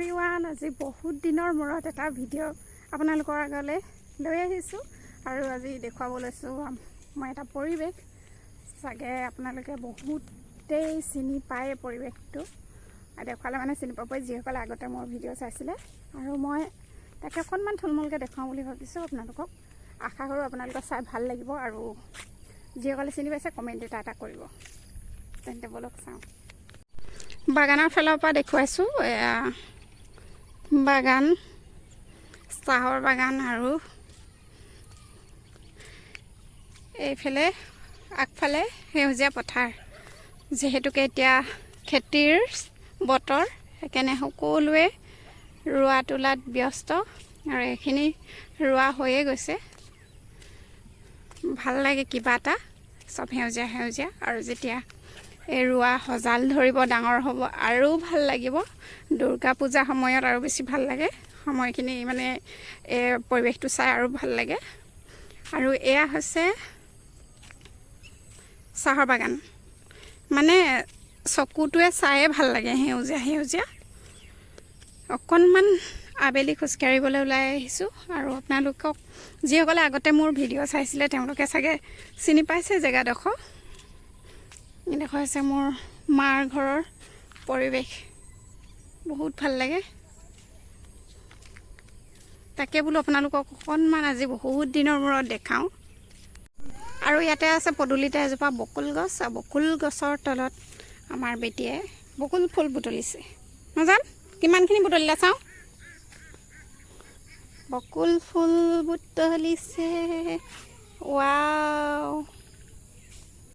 Everyone, আজি বহুত দিনৰ মূৰত এটা ভিডিঅ' আপোনালোকৰ আগলৈ লৈ আহিছোঁ আৰু আজি দেখুৱাব লৈছোঁ মই এটা পৰিৱেশ। চাগে আপোনালোকে বহুতেই চিনি পায় পৰিৱেশটো, দেখুৱালে মানে চিনি পাবই যিসকলে আগতে মোৰ ভিডিঅ' চাইছিলে। আৰু মই তাকে অকণমান থুলমূলকৈ দেখুৱাওঁ বুলি ভাবিছোঁ আপোনালোকক। আশা কৰোঁ আপোনালোকে চাই ভাল লাগিব আৰু যিসকলে চিনি পাইছে কমেণ্ট এটা কৰিব। তেন্তে বলক চাওঁ। বাগানৰ ফালৰ পৰা দেখুৱাইছোঁ। বাগান, চাহৰ বাগান আৰু এইফালে আগফালে সেউজীয়া পথাৰ। যিহেতুকে এতিয়া খেতিৰ বতৰ, সেইকাৰণে সকলোৱে ৰোৱা তোলাত ব্যস্ত আৰু এইখিনি ৰোৱা হৈয়ে গৈছে। ভাল লাগে কিবা এটা, চব সেউজীয়া সেউজীয়া। আৰু যেতিয়া এই ৰোৱা সজাল ধৰিব, ডাঙৰ হ'ব আৰু ভাল লাগিব। দুৰ্গা পূজা সময়ত আৰু বেছি ভাল লাগে সময়খিনি, মানে এই পৰিৱেশটো চাই আৰু ভাল লাগে। আৰু এয়া হৈছে চাহৰ বাগান, মানে চকুটোৱে চায়ে ভাল লাগে, সেউজীয়া সেউজীয়া। অকণমান আবেলি খোজকাঢ়িবলৈ ওলাই আহিছোঁ আৰু আপোনালোকক যিসকলে আগতে মোৰ ভিডিঅ' চাইছিলে তেওঁলোকে চাগে চিনি পাইছে জেগাডোখৰ। এইডোখৰ হৈছে মোৰ মাৰ ঘৰৰ পৰিৱেশ, বহুত ভাল লাগে। তাকে বোলো আপোনালোকক অকণমান আজি বহুত দিনৰ মূৰত দেখাওঁ। আৰু ইয়াতে আছে পদূলিতে এজোপা বকুল গছ, আৰু বকুল গছৰ তলত আমাৰ বেটীয়ে বকুল ফুল বুটলিছে। নাজান কিমানখিনি বুটলিলে চাওঁ। বকুল ফুল বুটলিছে, ৱাও।